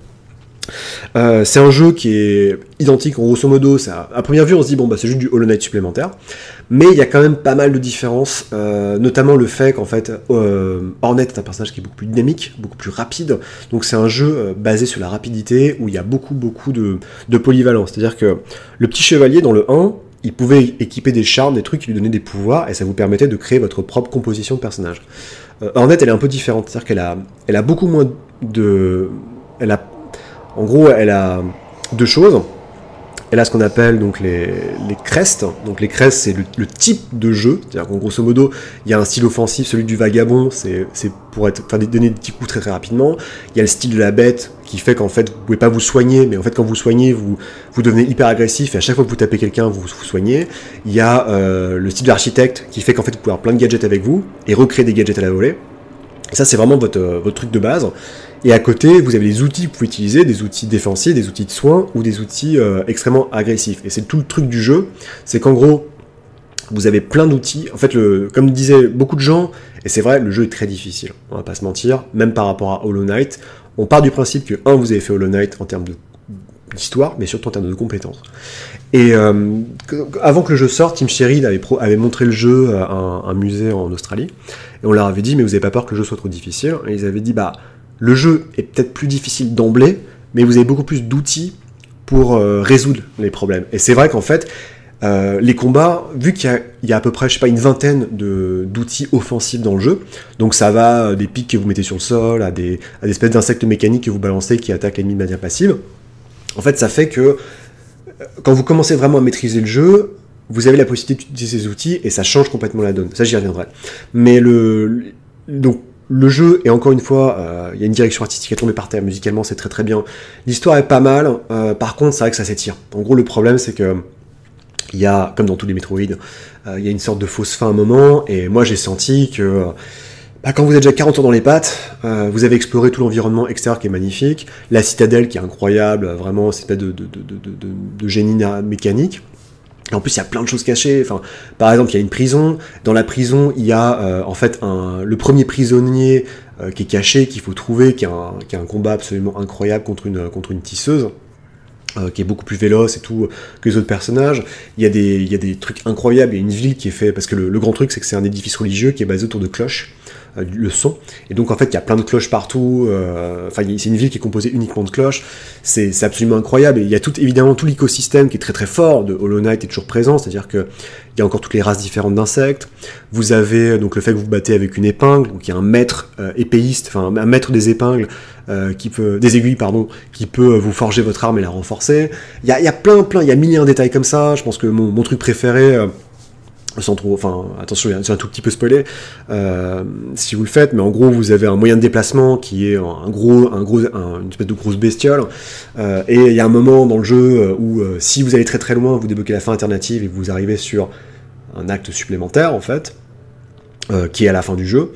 C'est un jeu qui est identique, grosso modo, à première vue on se dit bon bah c'est juste du Hollow Knight supplémentaire, mais il y a quand même pas mal de différences, notamment le fait qu'en fait Hornet est un personnage qui est beaucoup plus dynamique, beaucoup plus rapide, donc c'est un jeu basé sur la rapidité, où il y a beaucoup de polyvalence, c'est-à-dire que le petit chevalier dans le 1, il pouvait équiper des charmes, des trucs qui lui donnaient des pouvoirs, et ça vous permettait de créer votre propre composition de personnage. Hornet elle est un peu différente, c'est-à-dire qu'elle a beaucoup moins de... En gros, elle a 2 choses. Elle a ce qu'on appelle donc les crestes. Donc les crestes, c'est le type de jeu. C'est-à-dire qu'en grosso modo, il y a un style offensif, celui du vagabond, c'est pour donner des petits coups très très rapidement. Il y a le style de la bête, qui fait qu'en fait, vous pouvez pas vous soigner, mais en fait, quand vous soignez, vous devenez hyper agressif, et à chaque fois que vous tapez quelqu'un, vous vous soignez. Il y a le style de l'architecte, qui fait qu'en fait, vous pouvez avoir plein de gadgets avec vous, et recréer des gadgets à la volée. Et ça, c'est vraiment votre truc de base. Et à côté, vous avez des outils que vous pouvez utiliser, des outils défensifs, des outils de soins, ou des outils extrêmement agressifs. Et c'est tout le truc du jeu, c'est qu'en gros, vous avez plein d'outils. En fait, comme disaient beaucoup de gens, et c'est vrai, le jeu est très difficile, on va pas se mentir, même par rapport à Hollow Knight. On part du principe que, vous avez fait Hollow Knight en termes d'histoire, mais surtout en termes de compétences. Et avant que le jeu sorte, Tim Sherrill avait montré le jeu à un musée en Australie, et on leur avait dit, mais vous avez pas peur que le jeu soit trop difficile? Et ils avaient dit, bah, le jeu est peut-être plus difficile d'emblée, mais vous avez beaucoup plus d'outils pour résoudre les problèmes. Et c'est vrai qu'en fait, les combats, vu qu'il y a à peu près, je sais pas, une vingtaine d'outils offensifs dans le jeu, donc ça va des pics que vous mettez sur le sol, à des espèces d'insectes mécaniques que vous balancez qui attaquent l'ennemi de manière passive. En fait, ça fait que quand vous commencez vraiment à maîtriser le jeu, vous avez la possibilité d'utiliser ces outils et ça change complètement la donne. Ça, j'y reviendrai. Mais donc, le jeu, et encore une fois, il y a une direction artistique à tomber par terre, musicalement c'est très très bien. L'histoire est pas mal, par contre c'est vrai que ça s'étire. En gros le problème c'est que, il y a, comme dans tous les Metroid, il y a une sorte de fausse fin à un moment, et moi j'ai senti que quand vous êtes déjà 40 ans dans les pattes, vous avez exploré tout l'environnement extérieur qui est magnifique, la citadelle qui est incroyable, vraiment cette espèce de génie mécanique. Et en plus, il y a plein de choses cachées. Enfin, par exemple, il y a une prison. Dans la prison, il y a en fait le premier prisonnier qui est caché, qu'il faut trouver, qui a un combat absolument incroyable contre une tisseuse, qui est beaucoup plus véloce et tout que les autres personnages. Il y a des trucs incroyables. Il y a une ville qui est faite... Parce que le grand truc, c'est que c'est un édifice religieux qui est basé autour de cloches, le son. Et donc, en fait, il y a plein de cloches partout. Enfin, c'est une ville qui est composée uniquement de cloches. C'est absolument incroyable. Et il y a évidemment tout l'écosystème qui est très très fort de Hollow Knight est toujours présent. C'est-à-dire que il y a encore toutes les races différentes d'insectes. Vous avez donc le fait que vous vous battez avec une épingle. Donc, il y a un maître épéiste, enfin, un maître des épingles, des aiguilles, pardon, qui peut vous forger votre arme et la renforcer. Il y a plein, il y a mille et un détails comme ça. Je pense que mon truc préféré... sans trop, enfin, attention, c'est un tout petit peu spoilé, si vous le faites, mais en gros, vous avez un moyen de déplacement qui est une espèce de grosse bestiole, et il y a un moment dans le jeu où, si vous allez très très loin, vous débloquez la fin alternative et vous arrivez sur un acte supplémentaire, en fait, qui est à la fin du jeu,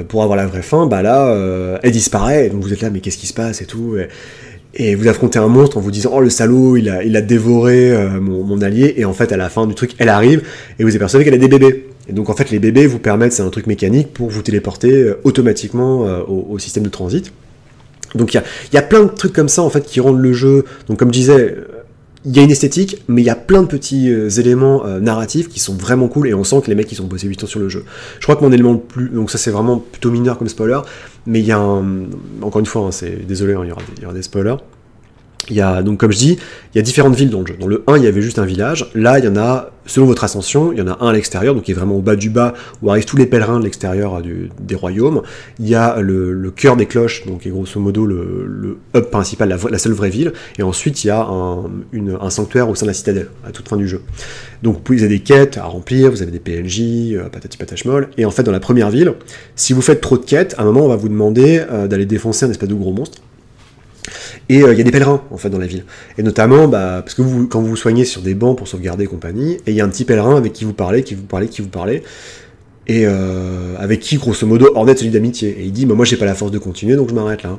pour avoir la vraie fin, bah là, elle disparaît, et donc vous êtes là, mais qu'est-ce qui se passe et tout, et vous affrontez un monstre en vous disant « Oh, le salaud, il a dévoré mon allié », et en fait, à la fin du truc, elle arrive, et vous êtes persuadé qu'elle a des bébés. Et donc, en fait, les bébés vous permettent, c'est un truc mécanique, pour vous téléporter automatiquement au système de transit. Donc, il y a plein de trucs comme ça, en fait, qui rendent le jeu... Donc, comme je disais, il y a une esthétique, mais il y a plein de petits éléments narratifs qui sont vraiment cool, et on sent que les mecs, ils ont bossé 8 ans sur le jeu. Je crois que mon élément le plus... Donc, ça, c'est vraiment plutôt mineur comme spoiler, mais il y a encore une fois, hein, désolé, hein, il y aura des spoilers. Il y a, donc comme je dis, il y a différentes villes dans le jeu. Dans le 1, il y avait juste un village. Là, il y en a, selon votre ascension, il y en a un à l'extérieur, donc qui est vraiment au bas du bas, où arrivent tous les pèlerins de l'extérieur des royaumes. Il y a le cœur des cloches, donc qui est grosso modo le hub principal, la seule vraie ville. Et ensuite, il y a un sanctuaire au sein de la citadelle, à toute fin du jeu. Donc vous avez des quêtes à remplir, vous avez des PNJ, patati patachmol. Et en fait, dans la première ville, si vous faites trop de quêtes, à un moment, on va vous demander d'aller défoncer un espèce de gros monstre. Et il y a des pèlerins, en fait, dans la ville. Et notamment, parce que quand vous vous soignez sur des bancs pour sauvegarder et compagnie, et il y a un petit pèlerin avec qui vous parlez, et avec qui, grosso modo, Hornet se lie d'amitié. Et il dit, moi j'ai pas la force de continuer, donc je m'arrête là.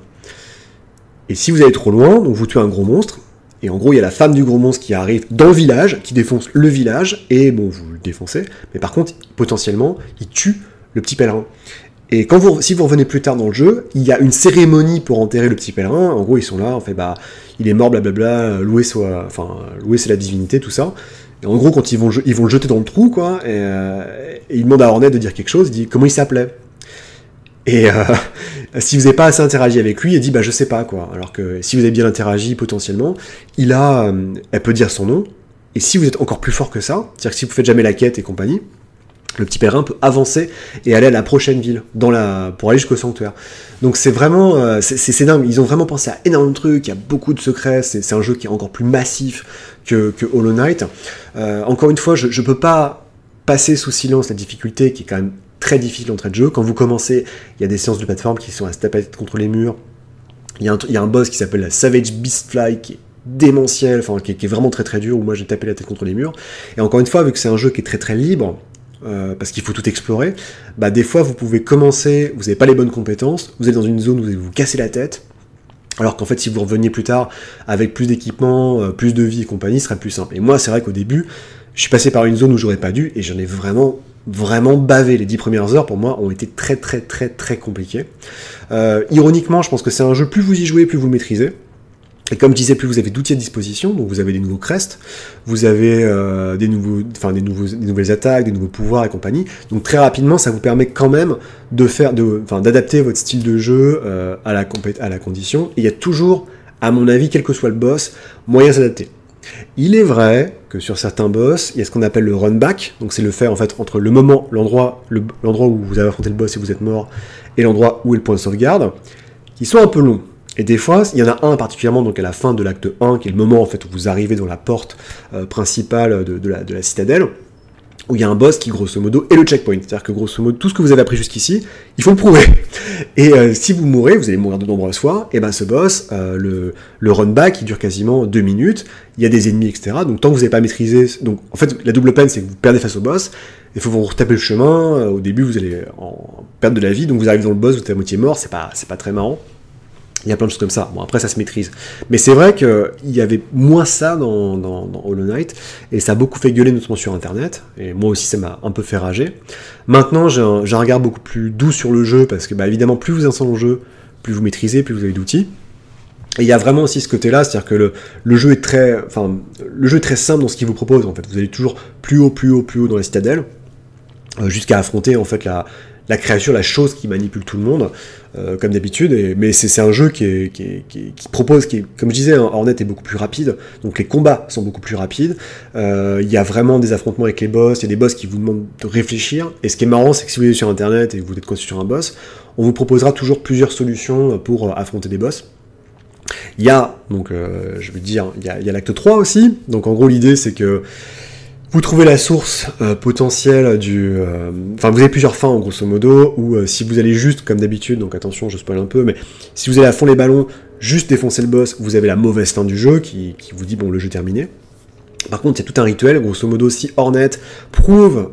Et si vous allez trop loin, donc vous tuez un gros monstre, et en gros, il y a la femme du gros monstre qui arrive dans le village, qui défonce le village, et bon, vous le défoncez, mais par contre, potentiellement, il tue le petit pèlerin. Et si vous revenez plus tard dans le jeu, il y a une cérémonie pour enterrer le petit pèlerin. En gros, ils sont là, on fait, il est mort, blablabla, loué c'est la divinité, tout ça. Et en gros, quand ils vont le jeter dans le trou, quoi, et il demande à Hornet de dire quelque chose, il dit comment il s'appelait. Et si vous n'avez pas assez interagi avec lui, il dit je sais pas, quoi. Alors que si vous avez bien interagi potentiellement, elle peut dire son nom. Et si vous êtes encore plus fort que ça, c'est-à-dire que si vous faites jamais la quête et compagnie, le petit pèlerin peut avancer et aller à la prochaine ville, pour aller jusqu'au sanctuaire. Donc c'est vraiment, c'est dingue, ils ont vraiment pensé à énormément de trucs, il y a beaucoup de secrets, c'est un jeu qui est encore plus massif que Hollow Knight. Encore une fois, je peux pas passer sous silence la difficulté qui est quand même très difficile d'entrée de jeu. Quand vous commencez, il y a des séances de plateforme qui sont à se taper contre les murs, il y a un boss qui s'appelle la Savage Beastfly qui est démentiel, qui est vraiment très très dur, où moi j'ai tapé la tête contre les murs. Et encore une fois, vu que c'est un jeu qui est très très libre, parce qu'il faut tout explorer, des fois vous pouvez commencer, vous n'avez pas les bonnes compétences, vous êtes dans une zone où vous allez vous casser la tête, alors qu'en fait si vous reveniez plus tard avec plus d'équipement, plus de vie et compagnie, ce serait plus simple. Et moi c'est vrai qu'au début, je suis passé par une zone où j'aurais pas dû, et j'en ai vraiment bavé. Les 10 premières heures pour moi ont été très très très très compliquées. Ironiquement, je pense que c'est un jeu, plus vous y jouez, plus vous le maîtrisez. Et comme je disais, plus vous avez d'outils à disposition, donc vous avez des nouveaux crests, vous avez des nouvelles attaques, des nouveaux pouvoirs et compagnie. Donc très rapidement, ça vous permet quand même d'adapter votre style de jeu à la condition. Et il y a toujours, à mon avis, quel que soit le boss, moyen de s'adapter. Il est vrai que sur certains boss, il y a ce qu'on appelle le run back, donc c'est le fait en fait entre l'endroit où vous avez affronté le boss et vous êtes mort, et l'endroit où est le point de sauvegarde, qui sont un peu longs. Et des fois, il y en a un particulièrement donc à la fin de l'acte 1, qui est le moment en fait où vous arrivez dans la porte principale de la citadelle, où il y a un boss qui, grosso modo, est le checkpoint. C'est-à-dire que, grosso modo, tout ce que vous avez appris jusqu'ici, il faut le prouver. Et si vous mourrez, vous allez mourir de nombreuses fois, et ce boss, le run back, il dure quasiment 2 minutes, il y a des ennemis, etc. Donc tant que vous n'avez pas maîtrisé... Donc en fait, la double peine, c'est que vous perdez face au boss, il faut vous retaper le chemin, au début, vous allez en perdre de la vie, donc vous arrivez dans le boss, vous êtes à moitié mort, c'est pas très marrant. Il y a plein de choses comme ça. Bon, après, ça se maîtrise. Mais c'est vrai qu'il y avait moins ça dans Hollow Knight, et ça a beaucoup fait gueuler notamment sur Internet, et moi aussi, ça m'a un peu fait rager. Maintenant, j'ai un regard beaucoup plus doux sur le jeu, parce que, évidemment, plus vous installez le jeu, plus vous maîtrisez, plus vous avez d'outils. Et il y a vraiment aussi ce côté-là, c'est-à-dire que le jeu est très simple dans ce qu'il vous propose, en fait. Vous allez toujours plus haut dans la citadelle, jusqu'à affronter, en fait, la créature, la chose qui manipule tout le monde, comme d'habitude, mais c'est un jeu qui propose, comme je disais, Hornet est beaucoup plus rapide, donc les combats sont beaucoup plus rapides, il y a vraiment des affrontements avec les boss, il y a des boss qui vous demandent de réfléchir, et ce qui est marrant, c'est que si vous êtes sur Internet et que vous êtes coincé sur un boss, on vous proposera toujours plusieurs solutions pour affronter des boss. Il y a, donc, il y a l'acte 3 aussi, donc en gros l'idée c'est que vous trouvez la source potentielle vous avez plusieurs fins, en grosso modo, où si vous allez juste, comme d'habitude, donc attention, je spoil un peu, mais si vous allez à fond les ballons, juste défoncer le boss, vous avez la mauvaise fin du jeu, qui vous dit, bon, le jeu est terminé. Par contre, il y a tout un rituel, grosso modo, si Hornet prouve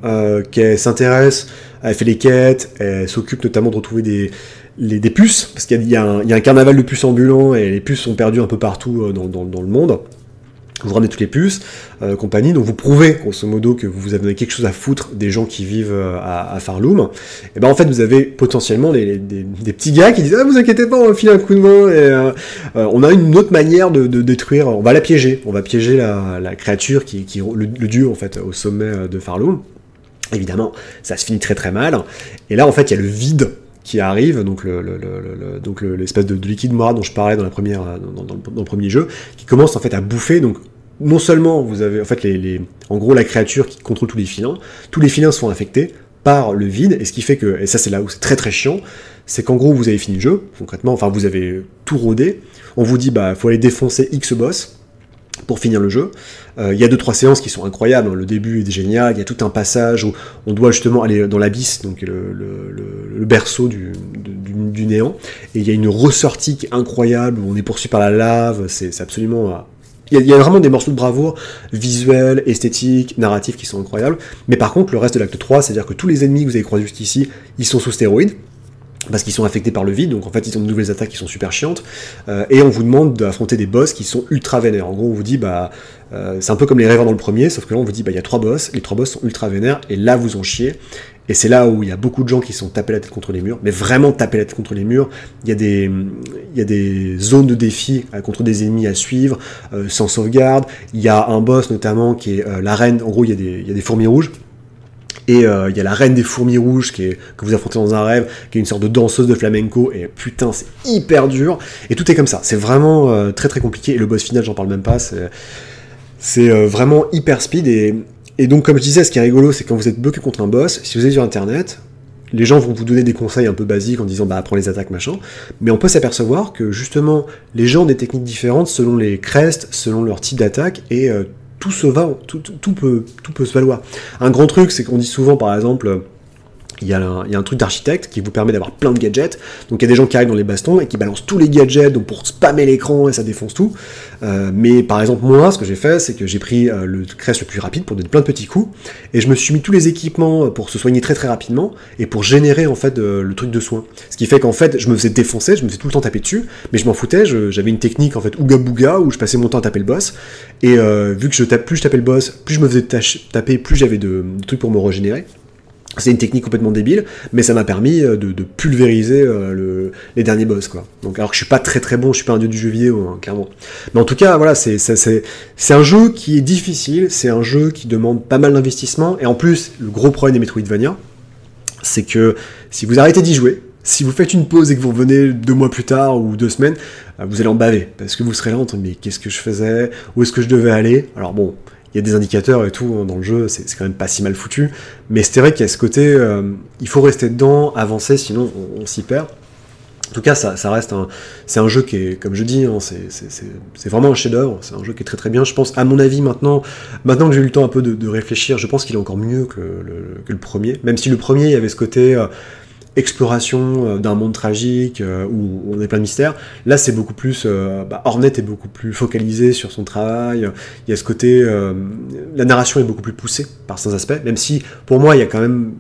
qu'elle s'intéresse, elle fait les quêtes, elle s'occupe notamment de retrouver des puces, parce qu'il y a un carnaval de puces ambulants, et les puces sont perdues un peu partout dans le monde. Vous ramenez toutes les puces, compagnie, donc vous prouvez, grosso modo, que vous avez quelque chose à foutre des gens qui vivent à Farloom, et en fait, vous avez potentiellement des petits gars qui disent « Ah, vous inquiétez pas, on va filer un coup de main, et on a une autre manière de détruire, on va la piéger, la créature le dieu, en fait, au sommet de Farloom. » Évidemment, ça se finit très très mal, et là, en fait, il y a le vide qui arrive, donc l'espèce de liquide noir dont je parlais dans le premier jeu, qui commence en fait à bouffer. Donc non seulement vous avez en fait en gros la créature qui contrôle tous les filins se font infecter par le vide, et ce qui fait que, et ça c'est là où c'est très très chiant, c'est qu'en gros vous avez fini le jeu, concrètement, enfin vous avez tout rodé, on vous dit faut aller défoncer X boss pour finir le jeu. Il y a 2-3 séances qui sont incroyables, le début est génial, il y a tout un passage où on doit justement aller dans l'abysse, donc le berceau du du néant, et il y a une ressortie qui est incroyable, où on est poursuivi par la lave, c'est absolument... Il y a vraiment des morceaux de bravoure, visuels, esthétiques, narratifs qui sont incroyables, mais par contre, le reste de l'acte 3, c'est-à-dire que tous les ennemis que vous avez croisés jusqu'ici, ils sont sous stéroïdes, parce qu'ils sont affectés par le vide, donc en fait ils ont de nouvelles attaques qui sont super chiantes, et on vous demande d'affronter des boss qui sont ultra vénères. En gros on vous dit, c'est un peu comme les rêveurs dans le premier, sauf que là on vous dit, il y a 3 boss, les 3 boss sont ultra vénères, et là vous en chiez, et c'est là où il y a beaucoup de gens qui sont tapés la tête contre les murs, mais vraiment tapés la tête contre les murs. Il y a des zones de défi contre des ennemis à suivre, sans sauvegarde. Il y a un boss notamment qui est la reine, en gros il y a des fourmis rouges, et il y a la reine des fourmis rouges que vous affrontez dans un rêve, qui est une sorte de danseuse de flamenco, et putain c'est hyper dur, et tout est comme ça, c'est vraiment très très compliqué, et le boss final j'en parle même pas, c'est vraiment hyper speed, et donc comme je disais, ce qui est rigolo, c'est quand vous êtes bloqué contre un boss, si vous êtes sur internet, les gens vont vous donner des conseils un peu basiques en disant apprends les attaques machin, mais on peut s'apercevoir que justement les gens ont des techniques différentes selon les crests, selon leur type d'attaque, et tout peut se valoir. Un grand truc, c'est qu'on dit souvent, par exemple, il y a un truc d'architecte qui vous permet d'avoir plein de gadgets, donc il y a des gens qui arrivent dans les bastons et qui balancent tous les gadgets donc pour spammer l'écran et ça défonce tout, mais par exemple moi, ce que j'ai fait, c'est que j'ai pris le crest le plus rapide pour donner plein de petits coups, et je me suis mis tous les équipements pour se soigner très très rapidement, et pour générer en fait le truc de soin, ce qui fait qu'en fait je me faisais défoncer, je me faisais tout le temps taper dessus, mais je m'en foutais, j'avais une technique en fait Ouga Booga où je passais mon temps à taper le boss, et vu que plus je tapais le boss, plus je me faisais taper, plus j'avais de trucs pour me régénérer. C'est une technique complètement débile, mais ça m'a permis de pulvériser les derniers boss, quoi. Donc, alors que je suis pas très très bon, je suis pas un dieu du jeu vidéo, hein, clairement. Mais en tout cas, voilà, c'est un jeu qui est difficile, c'est un jeu qui demande pas mal d'investissement, et en plus, le gros problème des Metroidvania, c'est que si vous arrêtez d'y jouer, si vous faites une pause et que vous revenez 2 mois plus tard ou 2 semaines, vous allez en baver, parce que vous serez là en train de mais qu'est-ce que je faisais, où est-ce que je devais aller. Alors bon, il y a des indicateurs et tout hein, dans le jeu, c'est quand même pas si mal foutu, mais c'est vrai qu'il y a ce côté, il faut rester dedans, avancer, sinon on s'y perd. En tout cas, ça reste c'est un jeu qui est, comme je dis, hein, c'est vraiment un chef-d'œuvre, c'est un jeu qui est très très bien. Je pense, à mon avis, maintenant que j'ai eu le temps un peu de réfléchir, je pense qu'il est encore mieux que le premier, même si le premier, il y avait ce côté exploration d'un monde tragique où on est plein de mystères. Là, c'est beaucoup plus... Hornet est beaucoup plus focalisé sur son travail. Il y a ce côté... la narration est beaucoup plus poussée par certains aspects, même si, pour moi, il y a quand même...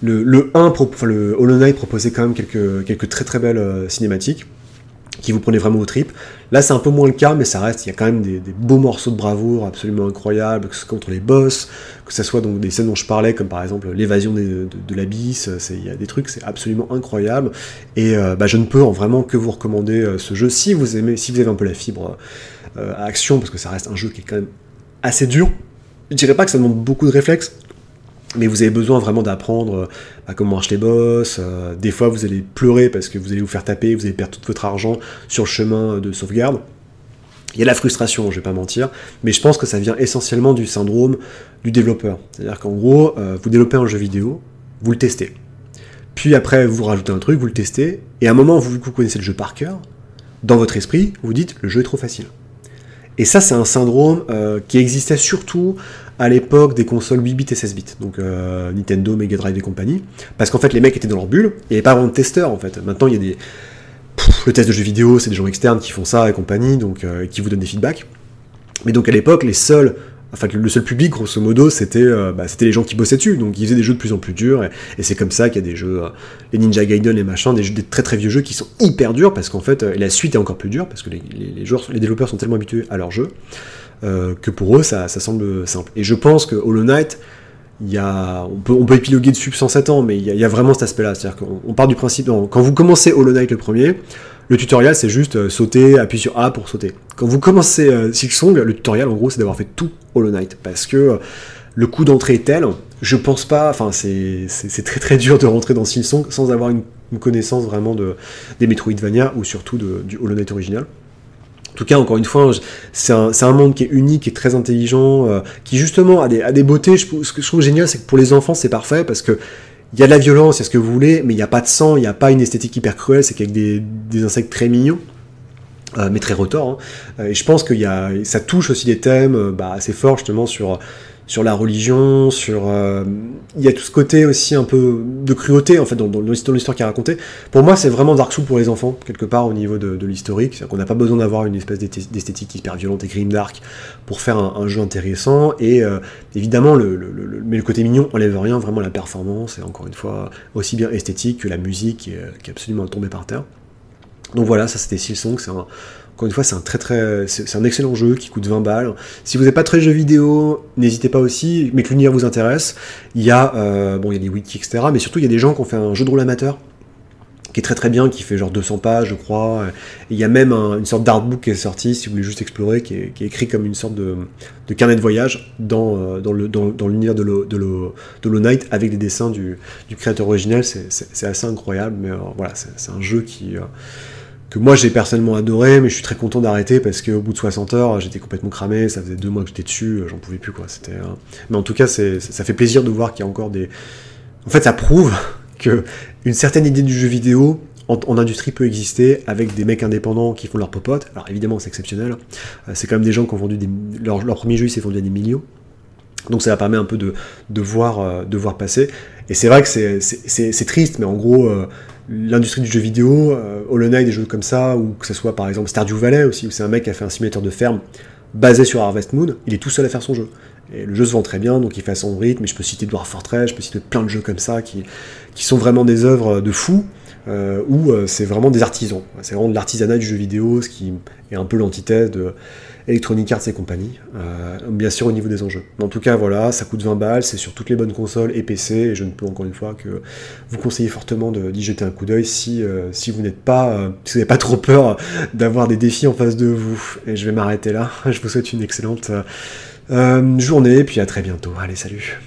Le Hollow Knight proposait quand même quelques très très belles cinématiques qui vous prenaient vraiment aux tripes. Là, c'est un peu moins le cas, mais ça reste, il y a quand même des beaux morceaux de bravoure absolument incroyables, que ce soit contre les boss, que ce soit donc des scènes dont je parlais, comme par exemple l'évasion de l'abysse, il y a des trucs, c'est absolument incroyable, et je ne peux vraiment que vous recommander ce jeu, si vous avez un peu la fibre à action, parce que ça reste un jeu qui est quand même assez dur. Je dirais pas que ça demande beaucoup de réflexes, mais vous avez besoin vraiment d'apprendre comment marchent les boss, des fois vous allez pleurer parce que vous allez vous faire taper, vous allez perdre tout votre argent sur le chemin de sauvegarde. Il y a la frustration, je vais pas mentir, mais je pense que ça vient essentiellement du syndrome du développeur. C'est-à-dire qu'en gros, vous développez un jeu vidéo, vous le testez. Puis après, vous rajoutez un truc, vous le testez, et à un moment, vous connaissez le jeu par cœur, dans votre esprit, vous dites, le jeu est trop facile. Et ça, c'est un syndrome qui existait surtout à l'époque des consoles 8 bits et 16 bits, donc Nintendo, Mega Drive et compagnie, parce qu'en fait, les mecs étaient dans leur bulle, il n'y avait pas vraiment de testeurs, en fait. Maintenant, il y a des... le test de jeux vidéo, c'est des gens externes qui font ça et compagnie, donc qui vous donnent des feedbacks. Mais donc, à l'époque, le seul public, grosso modo, c'était les gens qui bossaient dessus, donc ils faisaient des jeux de plus en plus durs, et c'est comme ça qu'il y a des jeux, les Ninja Gaiden, les machins, des très très vieux jeux qui sont hyper durs, parce qu'en fait, la suite est encore plus dure, parce que les développeurs sont tellement habitués à leur jeu, que pour eux, ça semble simple. Et je pense que Hollow Knight, on peut épiloguer dessus sans s'attendre, mais il y a vraiment cet aspect-là, c'est-à-dire qu'on part du principe, quand vous commencez Hollow Knight le premier, le tutoriel c'est juste sauter, appuyer sur A pour sauter. Quand vous commencez Silksong, le tutoriel en gros c'est d'avoir fait tout Hollow Knight, parce que le coût d'entrée est tel, je pense pas, c'est très très dur de rentrer dans Silksong sans avoir une connaissance vraiment des Metroidvania, ou surtout du Hollow Knight original. En tout cas, encore une fois, c'est un monde qui est unique et très intelligent, qui justement a des beautés. Ce que je trouve génial, c'est que pour les enfants, c'est parfait, parce que il y a de la violence, il y a ce que vous voulez, mais il n'y a pas de sang, il n'y a pas une esthétique hyper cruelle, c'est qu'avec des insectes très mignons, mais très retors. Hein. Et je pense que ça touche aussi des thèmes assez forts, justement, sur sur la religion, sur... il y a tout ce côté aussi un peu de cruauté, en fait, dans l'histoire qui est racontée. Pour moi, c'est vraiment Dark Souls pour les enfants, quelque part, au niveau de l'historique. C'est-à-dire qu'on n'a pas besoin d'avoir une espèce d'esthétique hyper violente et grimdark pour faire un jeu intéressant. Et évidemment, mais le côté mignon enlève rien, vraiment la performance, et encore une fois, aussi bien esthétique que la musique qui est absolument tombée par terre. Donc voilà, ça c'était Silksong, encore une fois, c'est un excellent jeu qui coûte 20 balles. Si vous n'êtes pas très jeu vidéo, n'hésitez pas aussi, mais que l'univers vous intéresse. Il y a des wikis, etc. Mais surtout, il y a des gens qui ont fait un jeu de rôle amateur qui est très très bien, qui fait genre 200 pages, je crois. Et il y a même une sorte d'artbook qui est sorti, si vous voulez juste explorer, qui est écrit comme une sorte de carnet de voyage dans l'univers de Hollow Knight, avec les dessins du créateur originel. C'est assez incroyable, mais voilà, c'est un jeu que moi j'ai personnellement adoré, mais je suis très content d'arrêter parce qu'au bout de 60 heures, j'étais complètement cramé, ça faisait 2 mois que j'étais dessus, j'en pouvais plus, quoi. Mais en tout cas, ça fait plaisir de voir qu'il y a encore des... En fait, ça prouve que une certaine idée du jeu vidéo en industrie peut exister avec des mecs indépendants qui font leur popote. Alors évidemment, c'est exceptionnel. C'est quand même des gens qui ont vendu leur premier jeu, il s'est vendu à des millions. Donc ça permet un peu de voir passer. Et c'est vrai que c'est triste, mais en gros, l'industrie du jeu vidéo, Hollow Knight, des jeux comme ça, ou que ce soit par exemple Stardew Valley aussi, où c'est un mec qui a fait un simulateur de ferme basé sur Harvest Moon, il est tout seul à faire son jeu. Et le jeu se vend très bien, donc il fait à son rythme, et je peux citer Dwarf Fortress, je peux citer plein de jeux comme ça, qui sont vraiment des œuvres de fous, où c'est vraiment des artisans. C'est vraiment de l'artisanat du jeu vidéo, ce qui est un peu l'antithèse de Electronic Arts et compagnie, bien sûr au niveau des enjeux. Mais en tout cas, voilà, ça coûte 20 balles, c'est sur toutes les bonnes consoles et PC, et je ne peux encore une fois que vous conseiller fortement d'y jeter un coup d'œil si vous n'êtes pas, si vous n'avez pas trop peur d'avoir des défis en face de vous. Et je vais m'arrêter là, je vous souhaite une excellente journée, puis à très bientôt. Allez, salut.